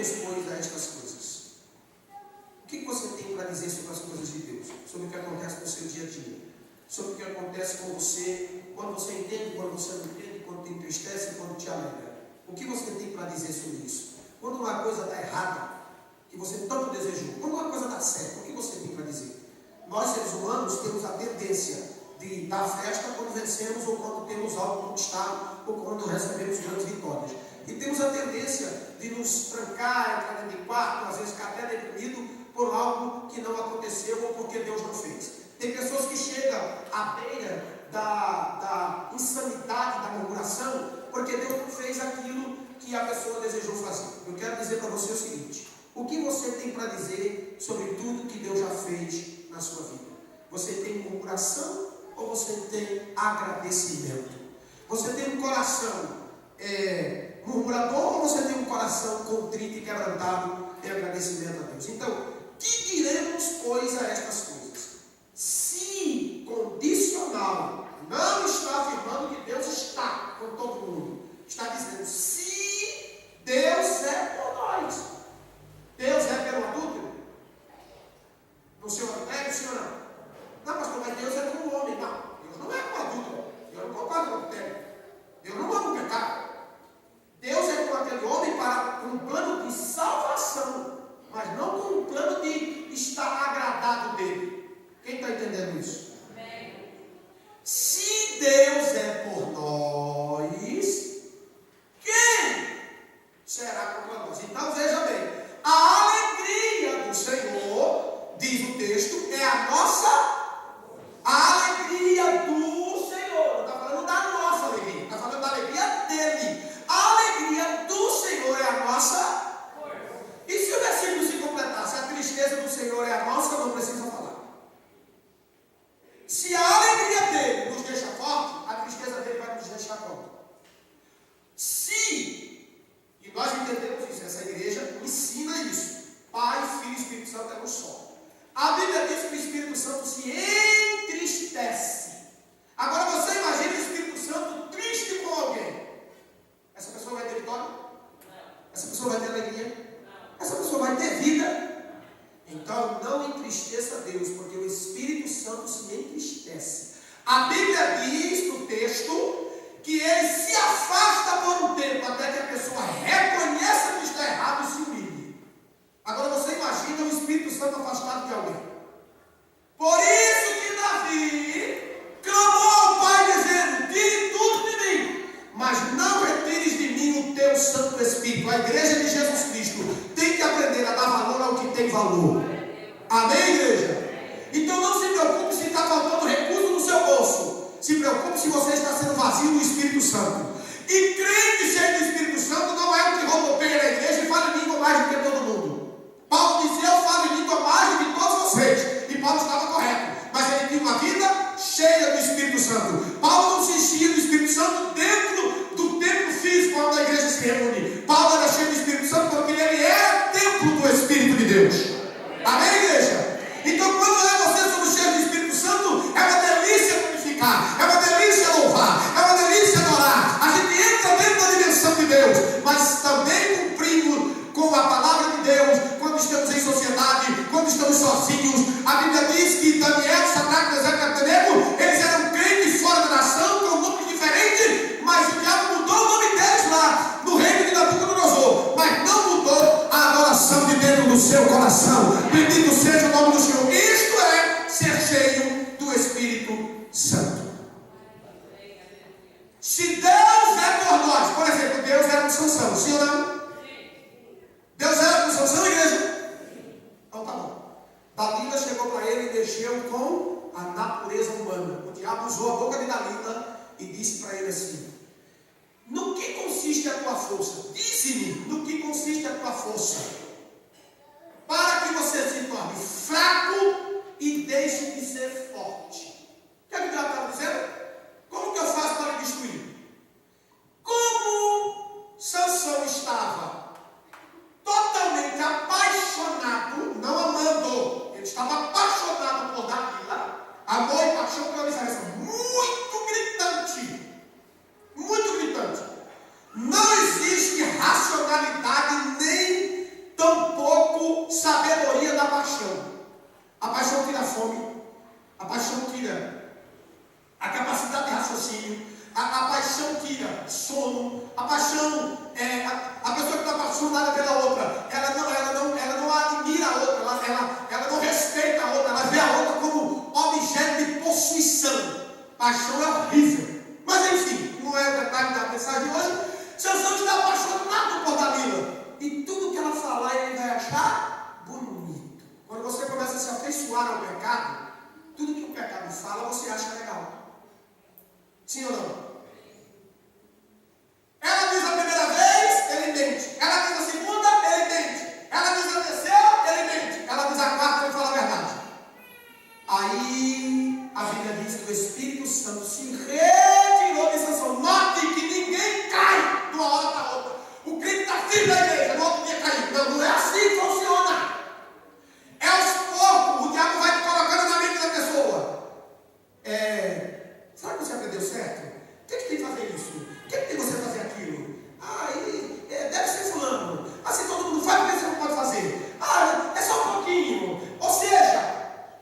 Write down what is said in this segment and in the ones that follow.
diremos, pois, a estas coisas? O que você tem para dizer sobre as coisas de Deus? Sobre o que acontece no seu dia a dia? Sobre o que acontece com você, quando você entende, quando você não entende, quando te entristece, quando te alegra? O que você tem para dizer sobre isso? Quando uma coisa está errada, que você tanto desejou, quando uma coisa está certa, o que você tem para dizer? Nós, seres humanos, temos a tendência de dar festa quando vencemos, ou quando temos algo conquistado, ou quando recebemos grandes vitórias. E temos a tendência de nos trancar, entrar dentro de quarto, às vezes ficar até deprimido por algo que não aconteceu ou porque Deus não fez. Tem pessoas que chegam à beira da insanidade, da murmuração, porque Deus não fez aquilo que a pessoa desejou fazer. Eu quero dizer para você o seguinte: o que você tem para dizer sobre tudo que Deus já fez na sua vida? Você tem murmuração ou você tem agradecimento? Você tem um coração murmurador ou você tem um coração contrito e quebrantado em agradecimento a Deus? Então, que diremos, pois, a estas coisas? Se condicional não está afirmando que Deus está com todo mundo, está dizendo: se Deus é por nós. Deus é pelo adúltero? No seu adultério, sim ou não? Não, pastor, mas Deus é como o homem. Não, Deus não é como adúltero. Eu não concordo com o adultério. Eu não amo o pecado. Deus é com aquele homem para um plano de salvação, mas não com um plano de estar agradado dele. Quem está entendendo isso? Amém. Se Deus é por nós, quem será contra nós? Então veja bem, a alegria do Senhor, diz o texto, é a nossa alegria do Senhor. Não está falando da nossa alegria, está falando da alegria dele. A alegria do Senhor é a nossa força. E se o versículo se completar, se a tristeza do Senhor é a nossa, não precisa falar. Se a alegria dele nos deixa forte, a tristeza dele vai nos deixar forte. E nós entendemos isso, essa igreja ensina isso. Pai, Filho e Espírito Santo é um só. A Bíblia diz que o Espírito Santo se entristece. Agora você imagina o Espírito Santo triste com alguém. Essa pessoa vai ter vitória? Essa pessoa vai ter alegria? Essa pessoa vai ter vida? Então não entristeça Deus, porque o Espírito Santo se entristece. A Bíblia diz no texto que ele se afasta por um tempo até que a pessoa reconheça que está errado e se humilhe. Agora você imagina o Espírito Santo afastado de alguém. Por isso que Davi clamou ao Pai dizendo: tire tudo de mim, mas não retires de mim o teu Santo Espírito. A igreja de Jesus Cristo tem que aprender a dar valor ao que tem valor. Amém, igreja? Então não se preocupe se está faltando recurso no seu bolso. Se preocupe se você está sendo vazio do Espírito Santo. E crente cheio do Espírito Santo não é o que rodopeia na igreja e fala em língua mais do que todo mundo. Paulo dizia: eu falo em língua mais do que todos vocês. E Paulo estava correto. Mas ele tinha uma vida cheia do Espírito Santo. Paulo não se enchia do Espírito Santo dentro do templo físico onde a igreja se reúne. Paulo era cheio do Espírito Santo porque ele era templo do Espírito de Deus. Amém, igreja? Então quando vocês somos cheios do Espírito Santo, é uma delícia glorificar, é uma delícia louvar, é uma delícia adorar. A gente entra dentro da dimensão de Deus, mas também cumprimos com a palavra de Deus quando estamos em sociedade, quando estamos sozinhos. A Bíblia diz que Daniel, Sadraque, Mesaque e Abdenego, eles eram crentes fora da nação, com um nome diferente, mas o diabo mudou o nome deles lá no reino de Nabucodonosor, mas não mudou a adoração de dentro do seu coração. Bendito seja o nome do Senhor. Isto é ser cheio do Espírito Santo. Se Deus é por nós, por exemplo, Deus era com Sansão, sim ou não? Deus era com Sansão, igreja? Então tá bom. Dalila chegou para ele e mexeu com a natureza humana. O diabo usou a boca de Dalila e disse para ele assim: no que consiste a tua força? Dize-me no que consiste a tua força, para que você se torne fraco e deixe de ser forte. O que é que o diabo estava dizendo? Como que eu faço para destruir? Como Sansão estava totalmente apaixonado, não amando, ele estava apaixonado por Dalila, amor e paixão por uma diferença muito gritante, muito gritante. Não existe racionalidade nem sono. A paixão, a pessoa que está apaixonada pela outra, ela não admira a outra, ela não respeita a outra, ela vê a outra como objeto de possuição. Paixão é horrível. Mas enfim, não é o detalhe da mensagem de hoje. Sansão está apaixonado por Dalila. E tudo que ela falar ele vai achar bonito. Quando você começa a se afeiçoar ao pecado, tudo que o pecado fala você acha legal. Sim ou não? Ela diz a primeira vez, ele mente. Ela diz a segunda, ele mente. Ela diz a terceira, ele mente. Ela diz a quarta, ele fala a verdade. Aí a Bíblia diz que o Espírito Santo se retirou de Sansão. Note que ninguém cai de uma hora para outra. O crente está firme na igreja, no outro dia caiu. Não é assim que funciona. É aos poucos, o diabo vai te colocando na mente da pessoa. Será que você aprendeu certo? O que tem que fazer isso? O que tem você fazer aquilo? Deve ser fulano. Assim todo mundo faz, porque você não pode fazer. É só um pouquinho. Ou seja,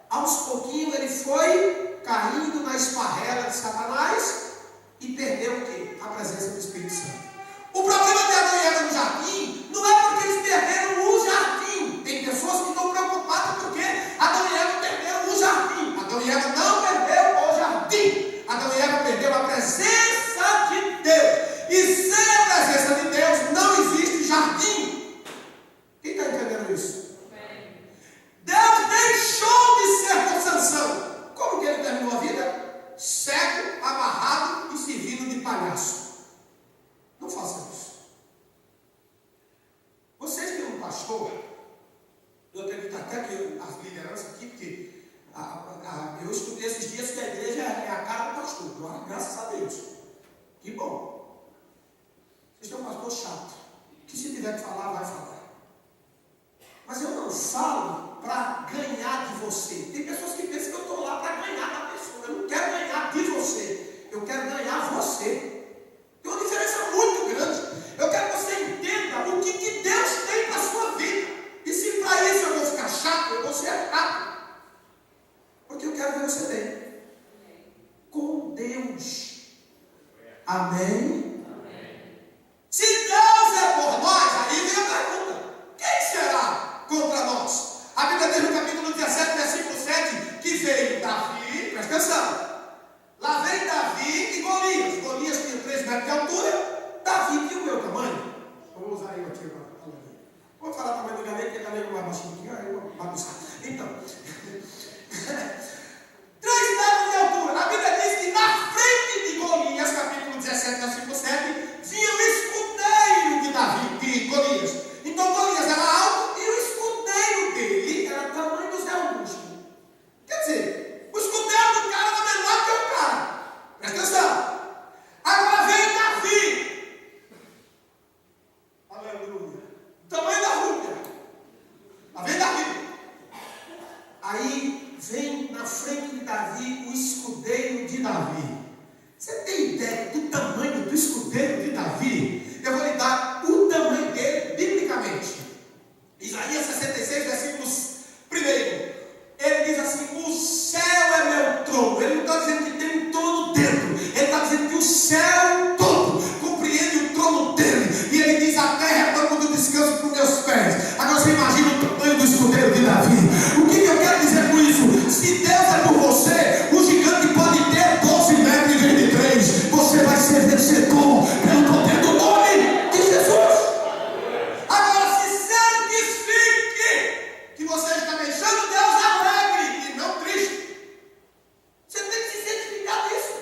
aos pouquinhos ele foi caindo na esparrela de Satanás e perdeu o quê? A presença do Espírito Santo. O problema de Adão e Eva no jardim não é porque eles perderam o jardim. Tem pessoas que estão preocupadas porque Adão e Eva perderam o jardim. Adão e Eva não perdeu o jardim. Adão e Eva perdeu a presença de Deus. E sem a presença de Deus não existe jardim. Quem está entendendo isso? Deus deixou de ser com Sansão. Como que ele terminou a vida? Cego, amarrado e servindo de palhaço. Não faça isso. Vocês têm um pastor, eu acredito até que as lideranças aqui, porque eu escutei esses dias que a igreja é a cara do pastor, graças a Deus. Que bom. Vocês têm um pastor chato, que se tiver que falar, vai falar. Mas eu não falo para ganhar de você. Tem pessoas que pensam que eu estou lá para ganhar da pessoa. Eu não quero ganhar de você. Eu quero ganhar você. Tem uma diferença muito grande. Eu quero que você entenda o que Deus tem para a sua vida. E se para isso eu vou ficar chato, eu vou ser chato. Porque eu quero ver você bem. Com Deus. Amém? Se Deus é por nós, aí vem a pergunta: quem será contra nós? A Bíblia diz no capítulo 17, versículo 7, que veio Davi, presta atenção. Lá vem Davi e Golias. Golias tinha 3 metros de altura. Davi tinha o meu tamanho. Eu vou usar eu aqui para falar. Vou falar tamanho do galego, porque galego é baixinho aqui, eu vou bagunçar. Então, 3 metros de altura. A Bíblia diz que na frente de Golias, capítulo 17, versículo 7, vinha o escudeiro de Davi, de Golias. Então Golias era alto e o escudeiro dele era do tamanho do Zé Augusto. Quer dizer, o escudeiro do cara era menor que o cara. Presta atenção. Agora vem Davi. Aleluia. O tamanho da rúbia. Lá vem Davi. Aí vem na frente de Davi o escudeiro de Davi. Você tem ideia do tamanho do escudeiro de Davi? Eu vou lhe dar o tamanho dele biblicamente. Isaías 66, versículos 1. Ele diz assim: o céu é meu trono. Ele não está dizendo que tem um trono dentro. Ele está dizendo que o céu todo compreende o trono dele. E ele diz: a terra é banco do descanso para os meus pés. Agora você imagina o tamanho do escudeiro de Davi. O que eu quero dizer com isso? Se Deus é por você, o gigante pode ter 12 metros em vez de 3. Você vai ser vencedor pelo poder do nome de Jesus. Agora se certifique que você está deixando Deus alegre e não triste. Você tem que se certificar disso.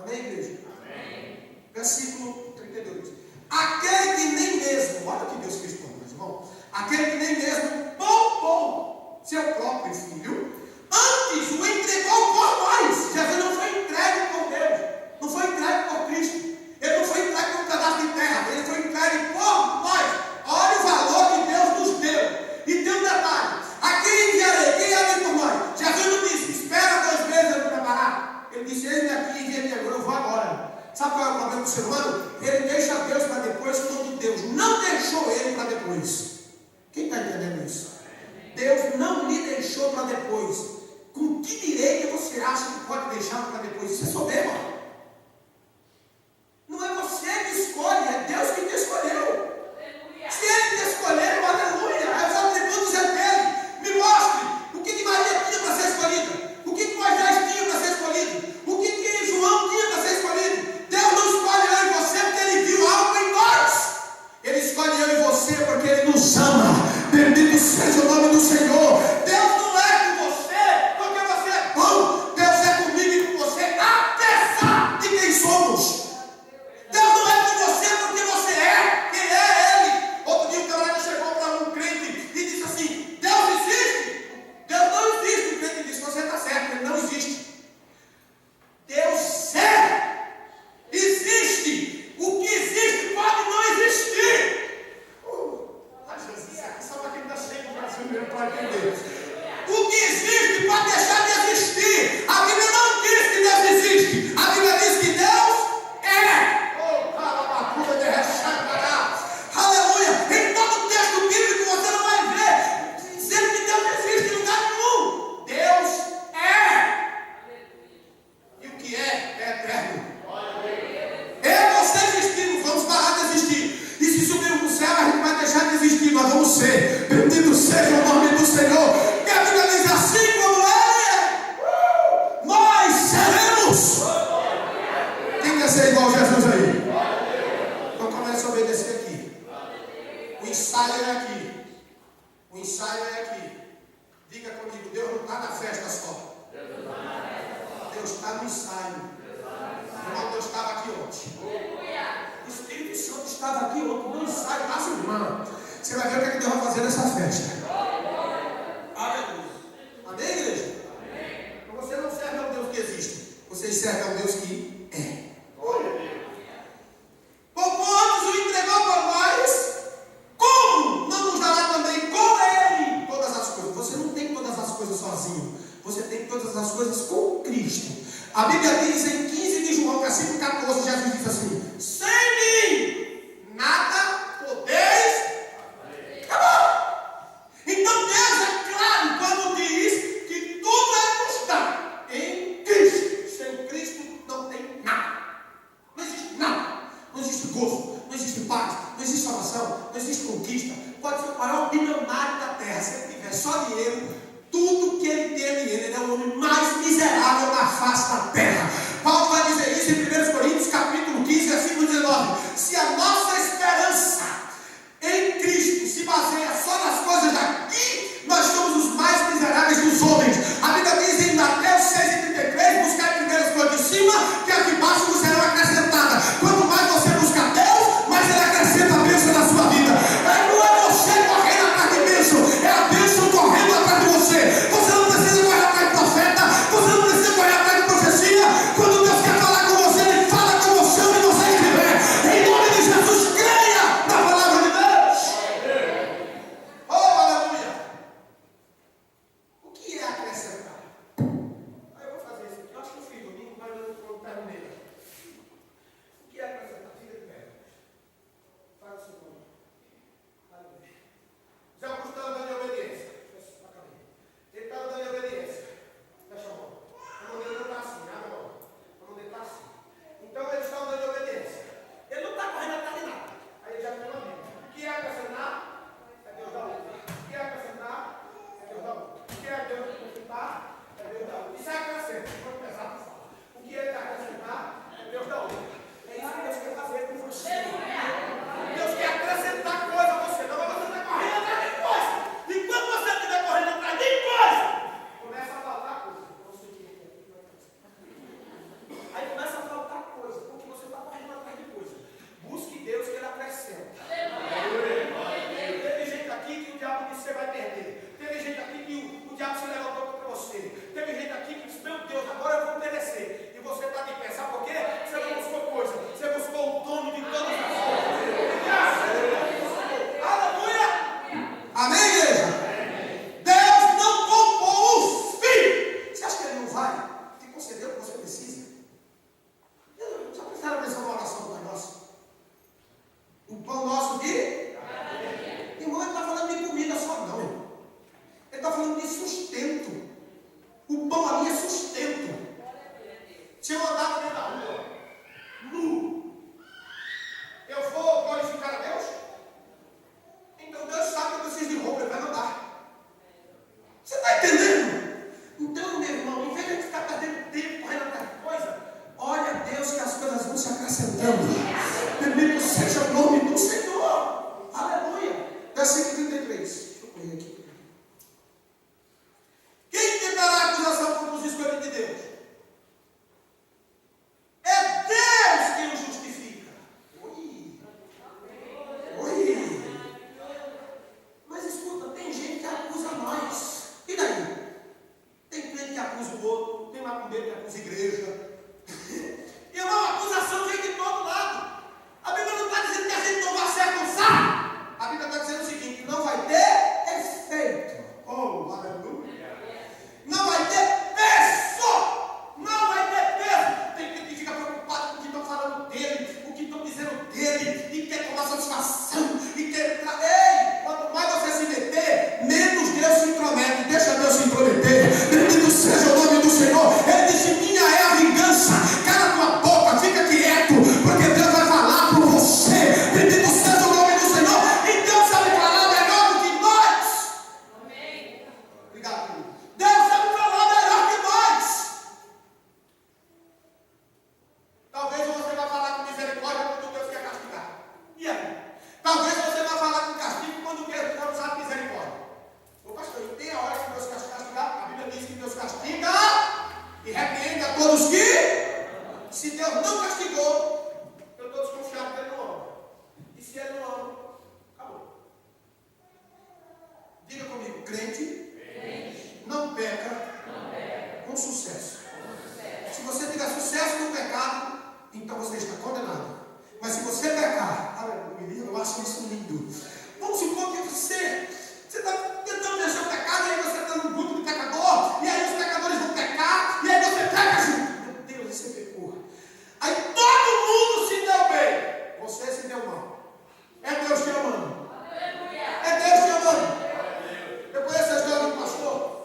Amém, igreja? Amém. Versículo 32. Aquele que nem mesmo, olha o que Deus fez por nós, irmão. Aquele que nem mesmo poupou seu próprio filho, antes o entregou por nós. Jesus não foi entregue por Deus, não foi entregue por Cristo. Ele não foi entregue por um pedaço de terra, ele foi entregue por nós. Olha o valor que Deus nos deu. E tem um detalhe: a quem enviarei? Quem irá por nós? Jesus não disse: espera 2 meses eu me preparar. Ele disse: eis-me aqui, envia-me agora, eu vou agora. Sabe qual é o problema do ser humano? Ele deixa Deus para depois, quando Deus não deixou ele para depois. Quem está entendendo isso? Deus não lhe deixou para depois. Com que direito você acha que pode deixar para depois? Isso é soberba. somos. Deus não é com você porque você é quem é Ele. Outro dia um camarada chegou para um crente e disse assim: Deus existe? Deus não existe. O crente disse: você está certo, Ele não existe. Deus é. Existe. O que existe pode não existir. Jesus, isso aqui só para quem está cheio de Brasil mesmo para entender. O que existe pode deixar de existir. A Bíblia não diz que Deus existe. A Bíblia diz que Deus é. Aleluia. Em todo o texto bíblico você não vai ver dizendo que Deus existe em lugar nenhum. Deus é. E o que é eterno. Eu e você existimos, vamos parar de existir. E se subirmos para o céu, a gente vai deixar de existir. Nós vamos ser. Bendito seja o nome do Senhor. Que a Bíblia diz assim como é. Nós seremos. Quem quer ser igual a Jesus aí? Então comece a obedecer aqui. O ensaio é aqui. O ensaio é aqui. Diga comigo, Deus não está na festa só. Deus está no ensaio. Irmão, Deus estava aqui ontem. O Espírito Santo estava aqui ontem no ensaio da semana. Você vai ver o que é que Deus vai fazer nessa festa. Aleluia. Amém, igreja? Então você não serve ao Deus que existe. Você serve ao Deus que é. Poupou-nos o entregou por nós. Como não nos dará também com Ele todas as coisas? Você não tem todas as coisas sozinho. Você tem todas as coisas com Cristo. A Bíblia diz em 15 de João, versículo 14, Jesus diz assim: sem mim nada podeis. Acabou. Então Deus é claro quando diz que tudo está em Cristo. Sem Cristo não tem nada. Não existe nada. Não existe gozo, não existe paz, não existe salvação, não existe conquista. Pode ser o maior bilionário da terra. Se ele tiver só dinheiro, tudo que ele tem ele é o homem mais miserável na face da terra. Paulo vai dizer isso em 1 Coríntios capítulo 15, versículo 19. Se a nossa esperança em Cristo se baseia só nas coisas daqui, nós somos os mais miseráveis dos homens. A Bíblia diz em Mateus 6,33: buscar primeiro as coisas de cima, que aqui embaixo vos serão acrescentadas. Quanto mais você busca Deus, mais Ele acrescenta a bênção na sua vida. Aí não é você correndo atrás de bênção, é a bênção correndo atrás de você. Você não precisa correr atrás de profeta, você não precisa correr atrás de profecia. Quando Deus quer falar com você, Ele fala com você onde você estiver. Em nome de Jesus, creia na palavra de Deus. Oh, aleluia. O que é acrescentar? Aí eu vou fazer isso aqui. Eu acho que eu fiz domingo, mas eu não terminei. O que é acrescentar? Fica de pé. Faz o segundo. Aleluia. Já está andando em obediência. Ele está andando em obediência. Fecha a mão. A mão dele não está assim, abre a mão. A mão dele está assim. Então ele está andando em obediência. Ele não está correndo atrás de nada. Aí ele já tem uma Bíblia. O que é acrescentar? É Deus da outra. O que é acrescentar? É Deus da outra. O que é Deus acrescentar? É Deus da outra. Isso é acrescenta. Vamos começar a falar. O que é acrescentar? É Deus da outra. É isso que Deus quer fazer com você. Deus quer acrescentar coisa a você. Não, mas você está correndo atrás de coisa. E quando você estiver correndo atrás de coisa, começa a faltar coisa. Aí começa a faltar coisa, porque você está correndo atrás de coisa. Busque Deus que Ele acrescenta. Teve gente aqui que o diabo disse que você vai perder. Teve gente aqui que o diabo se levantou contra você. Teve gente aqui que disse: meu Deus, agora eu vou obedecer. E você está de pé. Sabe por quê? Você não buscou coisa. Você buscou o dono de todas as coisas. Aleluia! Amém, igreja? Deus não poupou o filho. Você acha que Ele não vai te conceder o que você precisa? Já prestaram atenção na oração do Pai Nosso? O pão nosso de? Irmão, ele está falando de comida só não, irmão. Ele está falando de sustento. O pão ali é sustento. Se eu andar no meio da rua, nu, eu vou glorificar a Deus? Então Deus sabe que eu preciso de roupa, Ele vai mandar. Você está entendendo? Então, meu irmão, em vez de ficar perdendo tempo correndo atrás de coisa, olha a Deus que as coisas vão se acrescentando. Bendito seja o nome do Senhor. Aleluia. Versículo 33. Deixa eu correr aqui. Quem tentará acusação contra os escolhidos de Deus? É Deus Deus não castigou, eu estou desconfiado que Ele não ama. E se Ele não ama, acabou. Diga comigo, crente não peca com sucesso. Se você tiver sucesso no pecado, então você está condenado. Mas se você pecar, aleluia, eu acho isso lindo. Vamos supor que você está tentando deixar o pecado, e aí você está num grupo de pecador, e aí os pecadores vão pecar, e aí você peca junto. Meu Deus, você pecou. Aí todo mundo se deu bem, você se deu mal. É Deus te amando. É Deus te amando. Eu conheço a história de um pastor.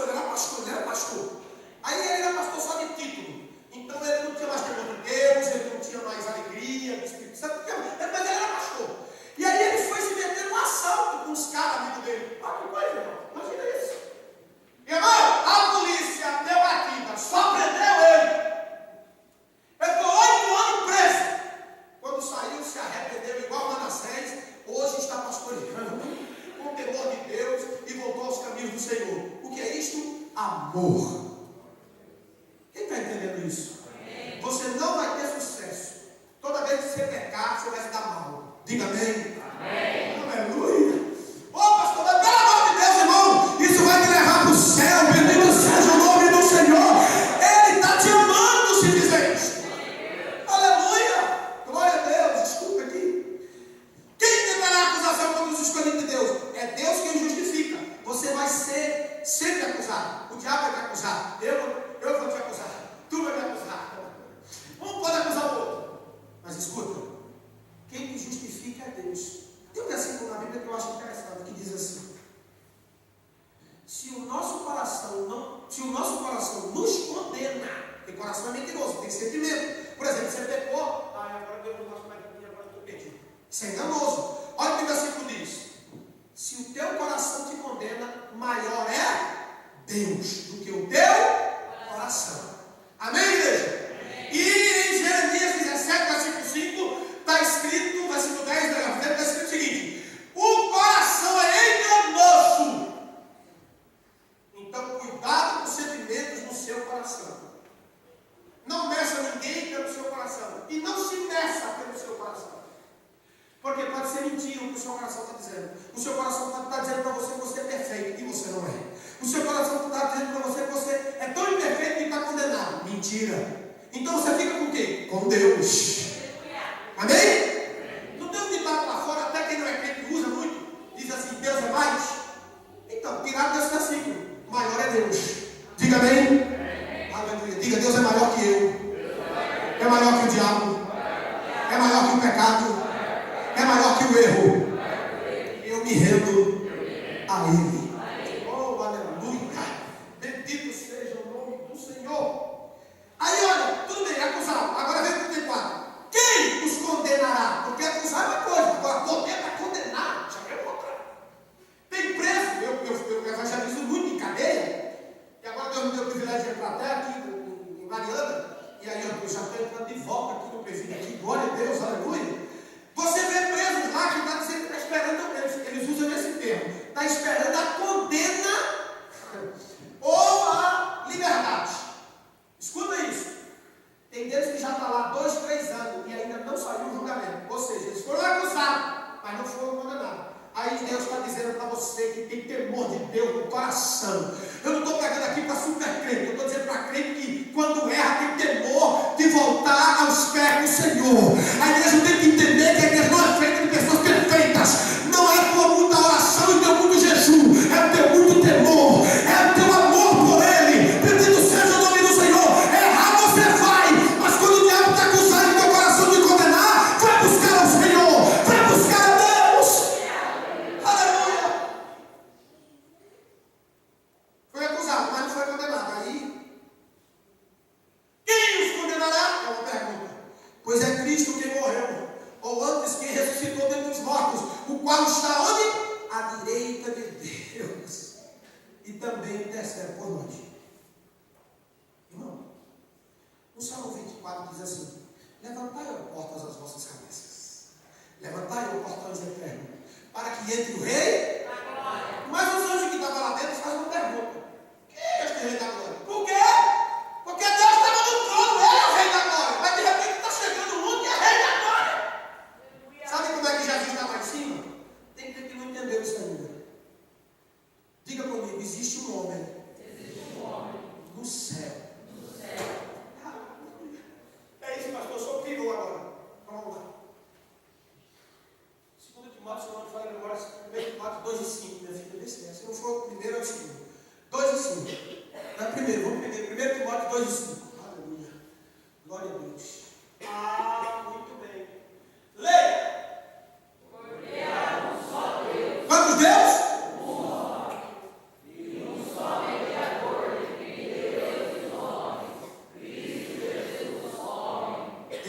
Ele era pastor. Aí ele era pastor só de título. Então ele não tinha mais temor de Deus, ele não tinha mais alegria do Espírito Santo, mas ele era pastor. E aí ele foi se meter num assalto com os caras amigos dele. Ah, que coisa, irmão. Imagina isso. Irmão, a polícia deu aqui, só prendeu ele. Ele ficou 8 anos preso. Quando saiu, se arrependeu igual Manassés. Hoje está pastoreando com temor de Deus e voltou aos caminhos do Senhor. O que é isto? Amor. Quem está entendendo isso? Amém. Você não vai ter sucesso. Toda vez que você pecar, você vai se dar mal. Diga amém. Amém. Aleluia. Ô pastor, mas pelo amor de Deus, irmão, isso vai me levar para o céu. Bendito seja o nome do Senhor. Ele está te amando se fizer isso. Aleluia. Glória a Deus. Escuta aqui. Quem tentará acusação contra os escolhidos de Deus? É Deus quem justifica. Você vai ser sempre acusado. O diabo vai te acusar. Eu vou te acusar. Tu vai me acusar. Um pode acusar o outro. Mas escuta, quem te justifica é Deus. Tem um versículo na Bíblia que eu acho interessante, que diz assim: se o nosso coração nos condena, porque coração é mentiroso, tem sentimento. Por exemplo, você pecou, agora Deus não gosta mais de mim, agora eu estou perdido. Isso é enganoso. Olha o que o versículo diz: se o teu coração te condena, maior é Deus do que o teu coração. Amém, igreja? Amém. E em Jeremias 17, versículo 5, está escrito, versículo 10, está escrito o seguinte: o coração é enganoso. Então, cuidado com os sentimentos no seu coração. Não meça ninguém pelo seu coração. E não se meça pelo seu coração. Porque pode ser mentira o que o seu coração está dizendo. O seu coração pode estar dizendo para você que você é perfeito, e você não é. O seu coração está dizendo para você que você é tão imperfeito que está condenado. Mentira. Então você fica com quem? Com Deus. Amém? Não tem um ditado lá fora, até quem não é crente usa muito, diz assim: Deus é mais. Então, tirado desse versículo, maior é Deus. Diga amém. Aleluia. Diga: Deus é maior que eu. É maior que o diabo. É maior que o pecado. É maior que o erro. Eu me rendo a Ele. Oh, aleluia. Bendito seja o nome do Senhor. Aí olha, tudo bem, acusado. Agora vem o 34. Quem os condenará? Porque acusar é uma coisa, agora poder para condenar já é outra. Tem preso, eu evangelizo muito em cadeia, e agora Deus me deu o privilégio de entrar até aqui em Mariana, e aí eu já estou entrando de volta aqui no presídio aqui, glória a Deus, aleluia. Você vê presos lá que está dizendo que está esperando, eles usam esse termo, está esperando a condena ou a liberdade. Escuta isso. Tem deles que já está lá 2, 3 anos e ainda não saiu o julgamento. Ou seja, eles foram acusados, mas não foram condenados. Aí Deus está dizendo para você que tem temor de Deus no coração. Eu não estou pregando aqui para super crente, eu estou dizendo para crente que quando erra tem temor de voltar aos pés do Senhor. A igreja tem que entender que a igreja não é feita de pessoas perfeitas. Não é tua muita oração e teu muito jejum, é o teu muito temor, é o teu amor por Ele. Bendito seja o nome do Senhor. Errar você vai, mas quando o diabo está acusado em teu coração de condenar, vai buscar ao Senhor, vai buscar a Deus. Aleluia. Foi acusado, mas não foi condenado. Aí, quem os condenará? É uma pergunta. Pois é Cristo quem morreu, ou antes quem ressuscitou dentre os mortos, o qual está onde? À direita de Deus, e também intercede por nós. Irmão, no Salmo 24 diz assim: levantai, ó portas, as vossas cabeças, levantai, ó portões eternos, para que entre o rei. Mas os anjos que estavam lá dentro fazem uma pergunta: quem é este rei da glória? Por quê? Porque Deus estava no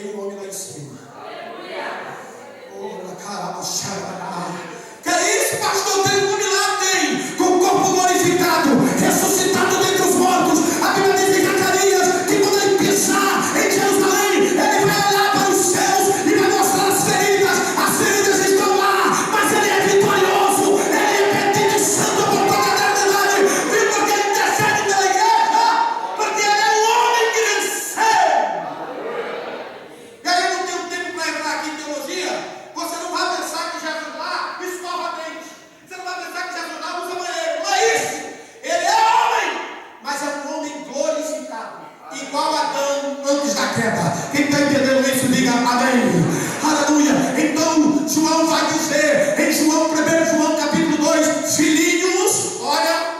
tem um homem lá em cima. Oh, caramba, que é isso, pastor? Tem um homem lá, tem, com o corpo glorificado, ressuscitado dentre os mortos. A Bíblia diz em Zacarias que quando ele pisar em Jerusalém, ele vai olhar para os céus e vai mostrar as feridas. As feridas estão lá, mas ele é vitorioso, ele é bendito e santo por toda a eternidade. E porque ele intercede pela igreja, porque ele é um homem que venceu. E aí eu não tenho tempo para entrar aqui em teologia. Você não vai pensar que Jesus lá escova dente. Você não vai pensar que Jesus lá usa banheiro. Não é isso. Ele é homem, mas é um homem glorificado, igual a Adão antes da queda. Quem está entendendo isso, diga amém. Aleluia. Então João vai dizer em João, 1 João capítulo 2, filhinhos, olha,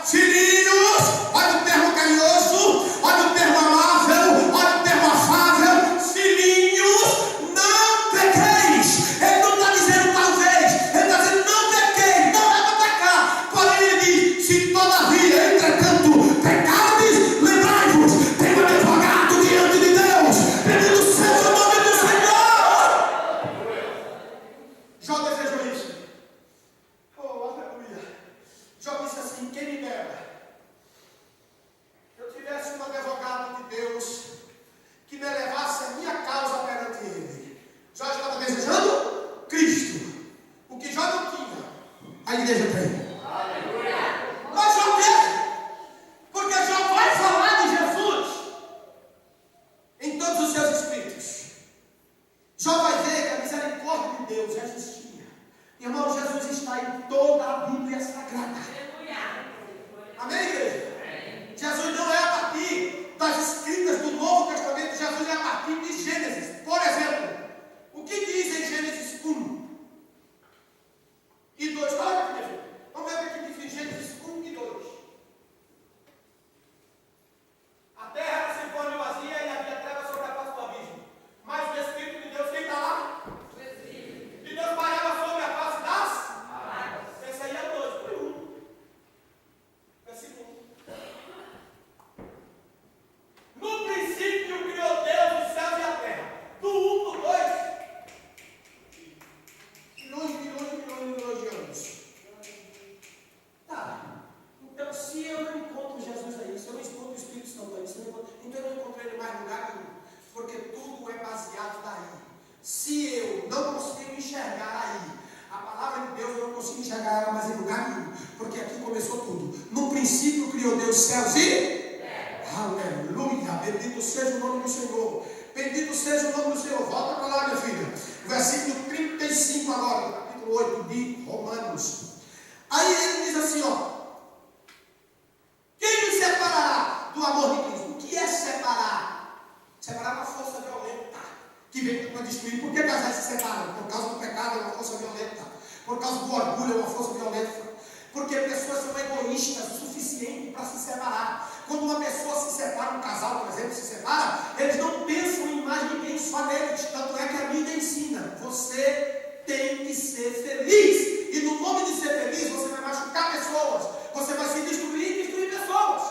filhinhos, olha o termo carinhoso, olha o termo amável, olha o termo afável, filhinhos, não pequeis. Ele não está dizendo talvez, ele está dizendo não pequeis, não é para pecar. Porém ele diz, se todavia, entretanto, pecardes, lembrai-vos, tem um advogado diante de Deus, bendito seja o nome do Senhor. Jó desejou isso. Oh, aleluia. Jó disse assim, quem me dera que eu tivesse um advogado de Deus que me levasse a minha causa perante ele. Jó estava desejando Cristo. O que Jó não tinha, a igreja tem. Mas Jó teve, porque Jó vai falar de Jesus em todos os seus escritos. Jó vai ver que a misericórdia de Deus existia. Irmão, Jesus está em toda a Bíblia Sagrada. Amém, igreja? Jesus não é a partir das escritas do Novo Testamento. Jesus é a partir de Gênesis. Por exemplo, o que diz em Gênesis 1 e 2? Olha aqui, minha filha. Vamos ver o que diz em Gênesis 1 e 2. A terra era sem forma e vazia e havia trevas sobre a face do abismo. Mas o Espírito de Deus, quem está lá? E Deus parava sobre a face das águas. Esse aí é 2, foi 1. Versículo 1. No princípio criou Deus os céus e a terra. Do 1 para o 2. Milhões de anos. Tá. Então, se eu não encontro Jesus aí, se eu não encontro o Espírito Santo aí, então eu não encontro ele mais lugar nenhum. Porque tudo é baseado daí. Se eu não consigo enxergar aí a palavra de Deus, eu não consigo enxergar ela mais em lugar nenhum. Porque aqui começou tudo. No princípio criou Deus céus e... Aleluia. Bendito seja o nome do Senhor. Bendito seja o nome do Senhor. Volta para lá, minha filha. Versículo 35 agora, capítulo 8 de Romanos. Aí ele diz assim, ó. Quem nos separará do amor de Cristo? O que é separar? Separar é uma força violenta que vem para destruir. Por que casais se separam? Por causa do pecado é uma força violenta. Por causa do orgulho é uma força violenta. Porque pessoas são egoístas o suficiente para se separar. Quando uma pessoa se separa, um casal, por exemplo, se separa, eles não pensam em mais ninguém, só neles. Tanto é que a Bíblia ensina, você tem que ser feliz. E no nome de ser feliz, você vai machucar pessoas. Você vai se destruir e destruir pessoas.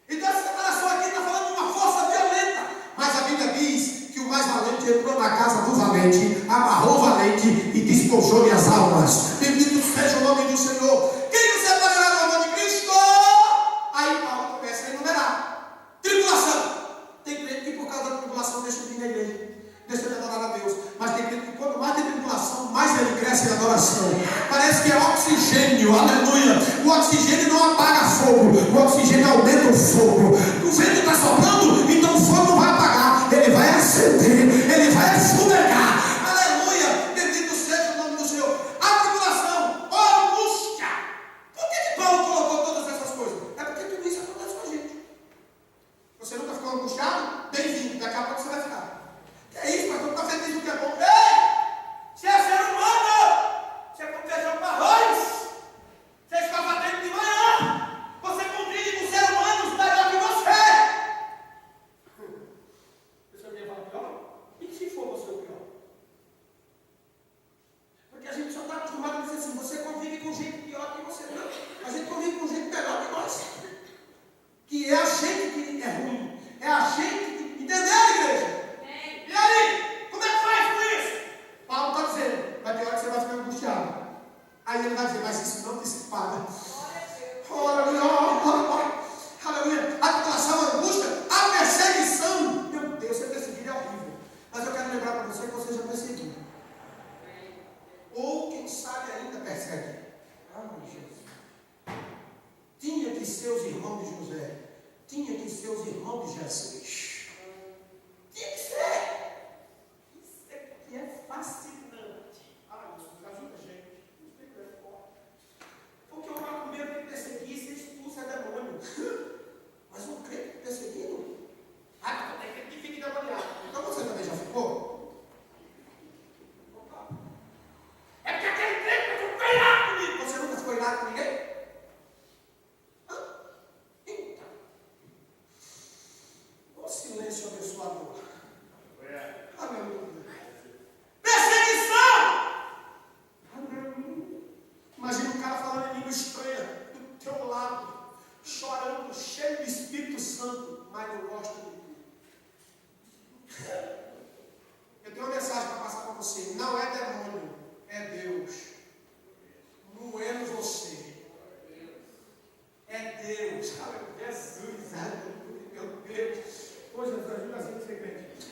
Então essa separação aqui está falando de uma força violenta. Mas a Bíblia diz que o mais valente entrou na casa do valente, amarrou o valente e despojou-lhe as almas. Bendito seja o nome do Senhor. Quem nos separará do amor de Cristo? Aí Paulo começa a enumerar. Tribulação. Tem crente que por causa da tribulação deixa de vir na igreja, deixa de adorar a Deus. Mas tem crente que quanto mais tem tribulação, mais ele cresce em adoração. Parece que é oxigênio, aleluia. O oxigênio não apaga fogo, o oxigênio aumenta o fogo. O vento está soprando, então o fogo não vai apagar, ele vai acender, ele vai esfumegar. Aleluia, bendito seja o nome do Senhor. A tribulação, a angústia. Por que Paulo colocou todas essas coisas? É porque tudo isso acontece com a gente. Você nunca ficou angustiado? Bem-vindo, daqui a pouco você vai ficar. Que é isso, pastor? Está feliz do que é bom? Ei! Você é ser humano! Você come feijão com arroz! Você escova dentro de manhã! Você convive com seres humanos melhor que você!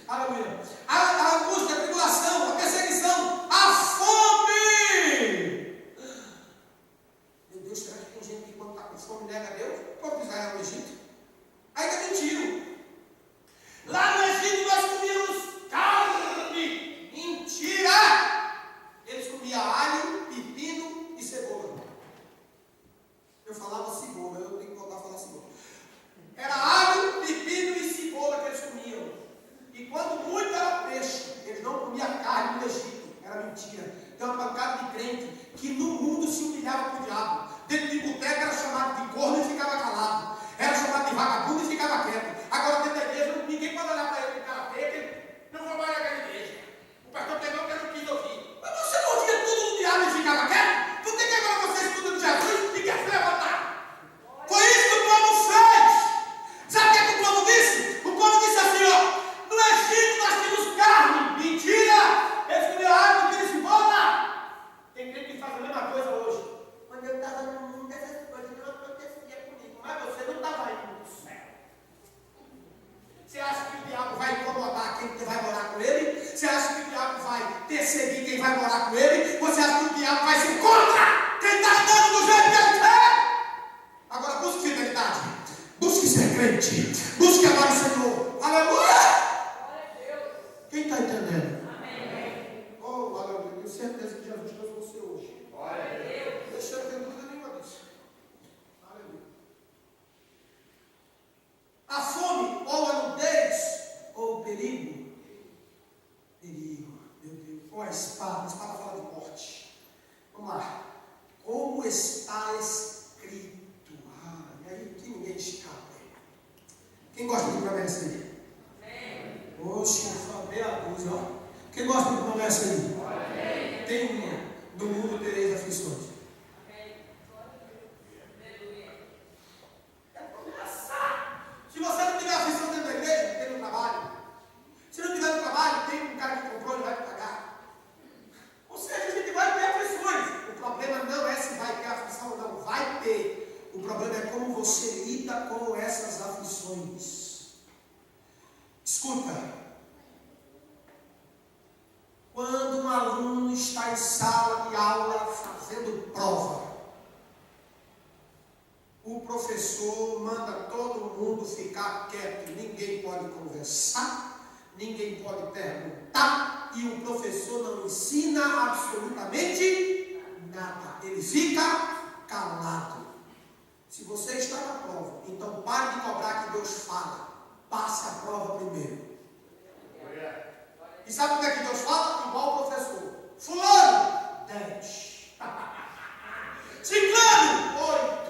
Aleluia. A angústia, a tribulação, a perseguição, a fome. Meu Deus, será que tem gente que quando está com fome nega a Deus? O povo de Israel no Egito. Ainda mentiram. Lá no Egito nós comíamos carne. Mentira! Eles comiam alho, pepino e cebola. Eu falava cebola, eu tenho que voltar a falar cebola. Era alho, pepino e cebola que eles comiam. E quando muito era peixe, eles não comiam carne no Egito. Era mentira. Tem uma pancada de crente que no mundo se humilhava para o diabo. Dentro de boteca era chamado de corno e ficava calado. Era chamado de vagabundo e ficava quieto. Agora dentro da igreja ninguém pode olhar para ele com cara feia, que não vou mais naquela igreja. O pastor pegou que eu não quis ouvir. Mas você não ouvia tudo do diabo e ficava quieto? Por que agora você estuda de Jesus e quer se levantar? Foi isso que o povo fez. Sabe o que o povo disse? O povo disse assim, ó, no Egito nós temos carne. Mentira! Eles comiam alho, comiam cebola. Tem gente que faz a mesma coisa hoje. Quando eu estava no mundo, essas coisas não aconteciam comigo. Mas você não estava indo para o céu. Você acha que o diabo vai incomodar quem vai morar com ele? Você acha que o diabo vai perseguir quem vai morar com ele? Você acha que o diabo vai ser contra quem está andando do jeito que ele quer? Agora busque fidelidade. Busque ser crente. Busque amar o Senhor. Aleluia! Quem está entendendo? Amém. Oh, aleluia. Tenho certeza que Jesus trouxe você hoje. Glória a Deus. Deixa eu ter dúvida nenhuma disso. Aleluia. A fome, ou a nudez, ou o perigo. Perigo, meu Deus. Ou a espada fala de morte. Vamos lá. Como está escrito? E aí que ninguém escapa. Quem gosta de promessa aí? Oxe, só meia dúzia, ó. Quem gosta de promessa aí? Tem uma. No mundo tereis aflições. Se você não tiver aflição dentro da igreja, tem no trabalho. Se não tiver no trabalho, tem um cara que comprou e vai pagar. Ou seja, a gente vai ter aflições. O problema não é se vai ter aflição ou não. Vai ter. O problema é como você lida com essas aflições. Escuta. Quando um aluno está em sala de aula fazendo prova, o professor manda todo mundo ficar quieto, ninguém pode conversar, ninguém pode perguntar, e o professor não ensina absolutamente nada, ele fica calado. Se você está na prova, então pare de cobrar que Deus fala, passe a prova primeiro. E sabe o que é que Deus fala? Igual o professor. Fulano, 10. Ciclano, 8.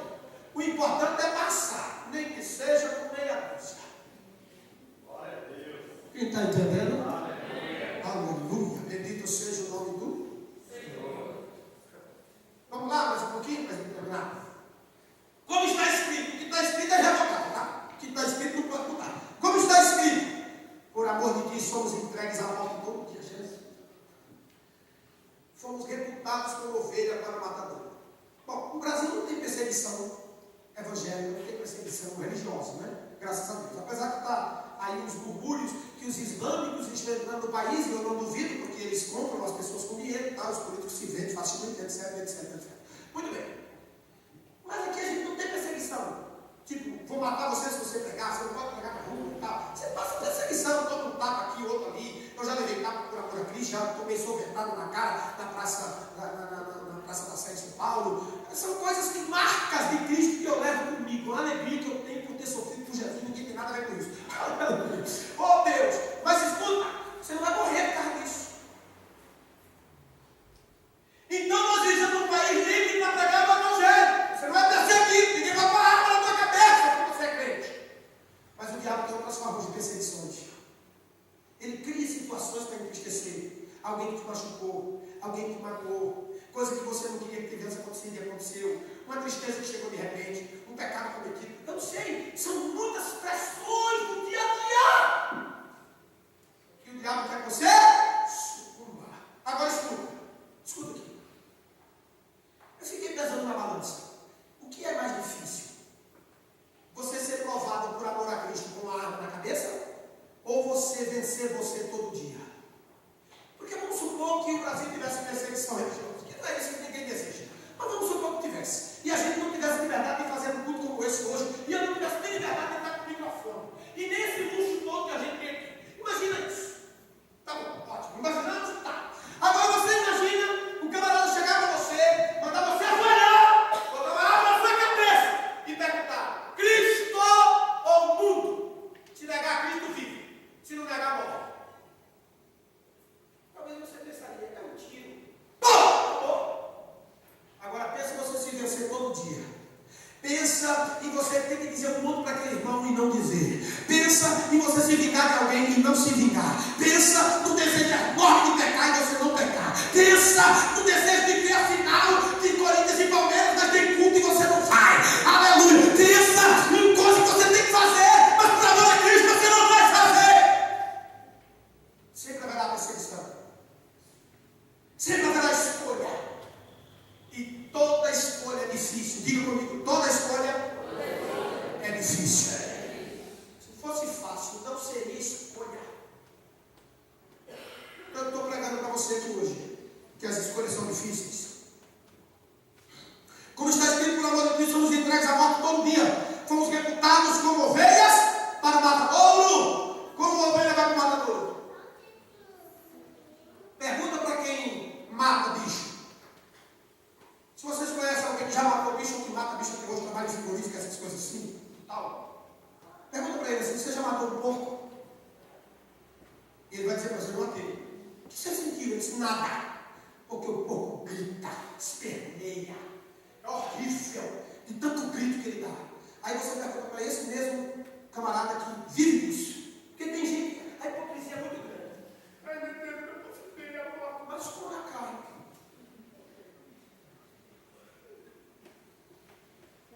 O importante é passar, nem que seja com meia dúzia. Glória a Deus. Quem está entendendo? Aleluia. Bendito seja o nome do Senhor. Vamos lá, mais um pouquinho, para a gente terminar. Como está escrito? O que está escrito é revogado, tá? O que está escrito não pode mudar. Como está escrito? Por amor de Cristo, somos entregues à morte todo dia, Jesus. Fomos reputados como ovelha para o matador. Bom, o Brasil não tem perseguição evangélica, não tem perseguição religiosa, né? Graças a Deus. Apesar que está aí uns murmúrios que os islâmicos estão entrando no país, e eu não duvido, porque eles compram as pessoas com dinheiro, tá? Os políticos se vendem facilmente, etc. Muito bem. Mas aqui a gente não tem perseguição. Tipo, vou matar você se você pegar, você não pode pegar na rua e tal. Você passa perseguição, toma um tapa aqui, outro ali. Eu já levei tapa por amor a Cristo, já tomei sorvetado na cara na praça da Sé em São Paulo. São coisas que, marcas de Cristo que eu levo comigo, a alegria que eu tenho por ter sofrido por Jesus, ninguém tem nada a ver com isso. Oh Deus, mas escuta, você não vai morrer por causa disso. Então nós vivemos num país livre para pregar o evangelho. Você não vai perseguir, ninguém vai parar arma na tua cabeça porque você é crente. Mas o diabo tem outras formas de perseguições. Ele cria situações para entristecer. Alguém que te machucou, alguém que te matou, coisa que você não queria que tivesse acontecido e aconteceu, uma tristeza que chegou de repente, um pecado cometido. Eu não sei, são muitas pressões do dia a dia que o diabo quer que você sucumba. Agora escuta aqui. Eu fiquei pensando na balança. O que é mais difícil? Você ser provado por amor a Cristo com uma arma na cabeça? Ou você vencer você cuidar de alguém e não se vingar. Pensa no desejo enorme de pecar e você não pecar. Pensa no desejo de ver a final de Corinthians e Palmeiras, mas tem culto e você não vai. Aleluia. Pensa em coisa que você tem que fazer, mas por amor a Cristo você não vai fazer. Sempre haverá perseguição. Sempre haverá escolha. E toda escolha é difícil. Diga comigo, toda escolha é difícil. Se fosse fácil, não seria escolha. Eu estou pregando para você aqui hoje que as escolhas são difíceis. Como está escrito, por amor de Cristo, somos entregues à morte todo dia. Fomos reputados como ovelhas para o matadouro. Como uma ovelha vai para o matadouro? Pergunta para quem mata bicho. Se vocês conhecem alguém que já matou bicho ou que mata bicho até hoje, trabalha em frigorífica, essas coisas assim, tal. Pergunta para ele assim: você já matou um porco? E ele vai dizer para você: não matei. O que você sentiu? Ele disse: nada. Porque o porco grita, esperneia. É horrível. De tanto grito que ele dá. Aí você pergunta para esse mesmo camarada que vive isso. Porque tem gente, a hipocrisia é muito grande. Ai meu Deus, eu não fiquei a morte, mas estou na carne.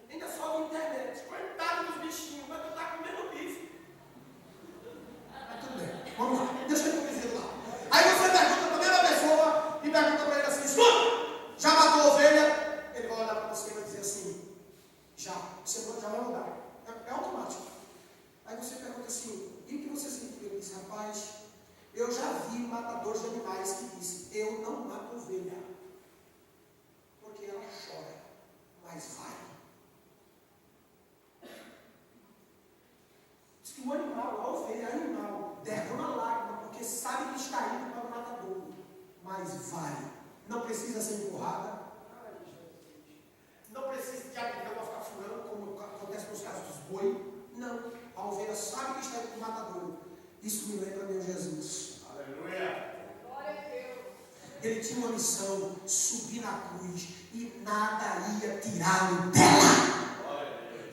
Ainda só na internet. Coitado dos bichinhos, mas tu está comendo bife. Mas tudo bem, vamos lá. Deixa eu dizer lá. Aí você pergunta para a mesma pessoa e pergunta para ele assim: escuta, já matou a ovelha? Ele vai olhar para você e vai dizer assim: já. Você já vai mudar. É automático. Aí você pergunta assim: e o que você sentiu? Ele diz: rapaz, eu já vi matadores de animais que disse: eu não mato ovelha, porque ela chora, mas vai. Diz que o animal, a ovelha animal, derrama lágrima porque sabe que está indo para o matador, mas vai. Não precisa ser empurrada, não precisa de abrigar para ficar furando, como acontece nos casos dos boi. Não, a ovelha sabe que está indo para o matador. Isso me lembra meu Jesus. Aleluia. Glória a Deus. Ele tinha uma missão: subir na cruz e nada ia tirá-lo dela.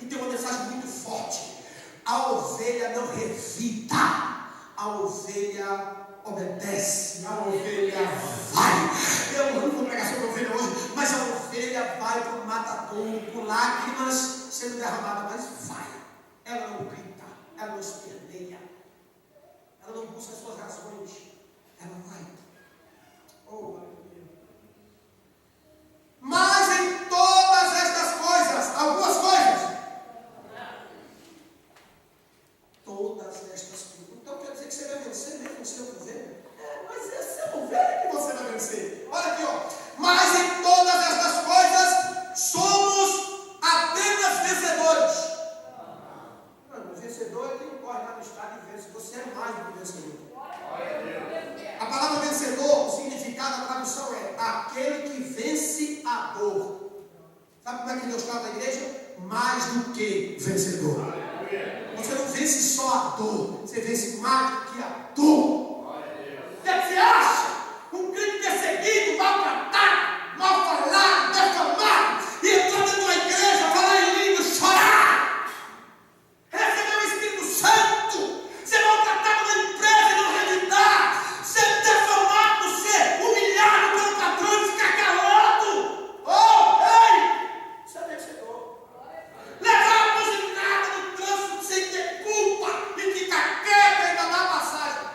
E tem uma mensagem muito forte: a ovelha não revida, a ovelha obedece, a ovelha vai. Eu não vou pregar sobre a ovelha hoje, mas a ovelha vai para o matadouro com lágrimas sendo derramadas, mas vai. Ela não grita, ela não esperneia, ela não busca as suas razões, ela vai. Oh, aleluia. Mas em todas estas coisas, algumas coisas, todas estas coisas. Então quer dizer que você vai vencer mesmo sendo ovelha? Mas é ser ovelha que você vai vencer. Olha aqui, ó. Mas em todas estas coisas somos apenas vencedores. Não, o vencedor é quem corre lá no estádio e vence. Você é mais do que vencedor. A palavra vencedor, o significado da tradução é aquele que vence a dor. Sabe como é que Deus trata a igreja? Mais do que vencedor. Você não vence só a dor, você vence mais do que a dor. O que você acha? Um crente perseguido, maltratado, mal falado, defamado, e entrar dentro da igreja, falar em língua, chorar, receber o Espírito Santo, ser maltratado na empresa e não revidar, ser defamado, ser humilhado pelo patrão e ficar calado. Oh, ei! Isso é vencedor. Levar a buzinada no trânsito sem ter culpa e ficar quieto e ainda dá passagem.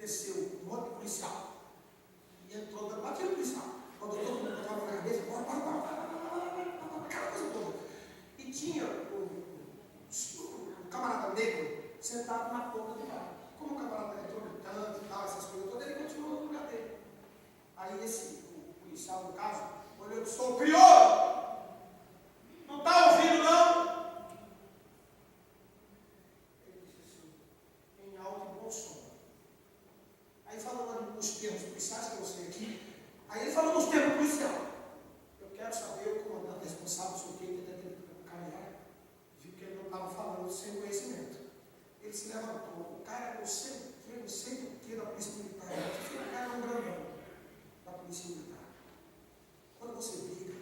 desceu um monte de policial. E entrou, batia no policial. Quando todo mundo tocava na cabeça, aquela coisa toda. E tinha um camarada negro sentado na ponta do bar. Como o camarada entrou gritando e tal, essas coisas todas, ele continuou no lugar dele. Aí o policial, no caso, olhou e disse: sou crioulo! Não está ouvindo, não? Ele disse assim, em alto e bom som. Aí falando nos termos policiais, que eu sei aqui, aí ele falou nos termos policiais. Eu quero saber, o comandante responsável, sei o que, ele está tentando caminhar, viu que ele não estava falando sem conhecimento. Ele se levantou. O cara, eu sei o que da polícia militar. O cara é um grandão da polícia militar. Quando você briga,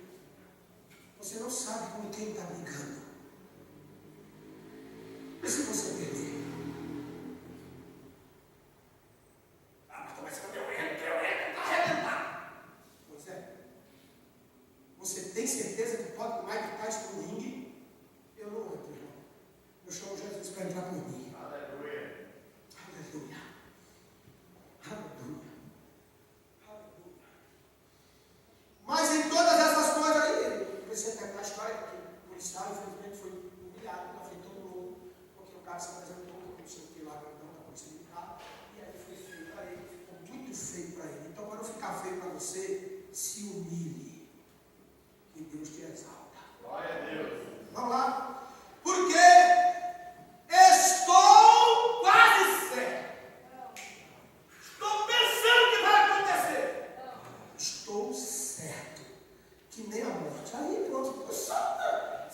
você não sabe com quem está brigando. E se você perder? Mas começa a está arrebentado. Pois é. Você tem certeza que pode mais evitar isso no ringue? Eu não entro, irmão. Eu chamo Jesus para entrar por mim. Aleluia. Aleluia. Aleluia. Aleluia. Mas em todas essas coisas aí, eu comecei a terminar a história, porque o policial, infelizmente, foi humilhado na frente de todo mundo, porque o cara se apresentou como não sei o que lá, não da polícia militar, e aí foi feio para ele, ficou muito feio para ele. Então, para não ficar feio para você, se humilhe, que Deus te exalta. Glória a Deus. Vamos lá. Porque estou quase certo. Estou pensando que vai acontecer. Estou certo que nem a morte. Aí pronto, se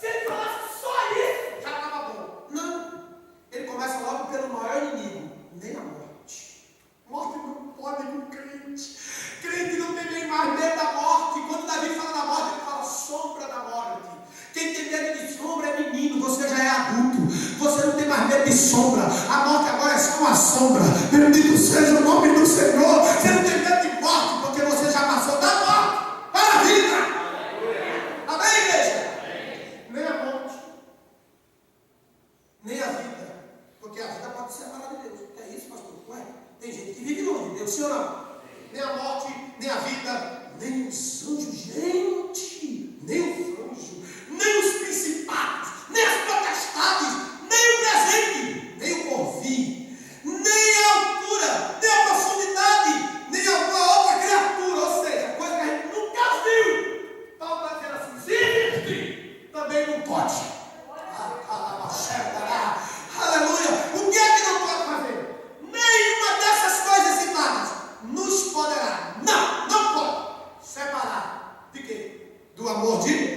ele falasse só isso, já estava bom. Não. Ele começa logo pelo maior inimigo, nem a morte. Morte não pode no crente. Crente não tem nem mais medo da morte. Quando Davi fala da morte, ele fala sombra da morte. Quem tem medo de sombra é menino, você já é adulto. Você não tem mais medo de sombra. A morte agora é só uma sombra. Bendito seja o nome do Senhor. Você não tem medo de morte, porque você já passou da morte para a vida. Amém, igreja? Nem a morte, nem a vida. Porque a vida pode separar de Deus. É isso, pastor? Ué, tem gente que vive longe de Deus, sim ou não? Nem a morte, nem a vida, nem os anjos, gente, nem os anjos, nem os principados, nem as potestades, nem o presente, nem o porvir, nem a altura, nem a profundidade, nem alguma outra criatura, ou seja, coisa que a gente nunca viu. Paulo está dizendo assim, se existe, também não pode. Aleluia. O que é que não pode fazer? Nenhuma dessas coisas citadas nos poderá, não pode separar de quê? Do amor de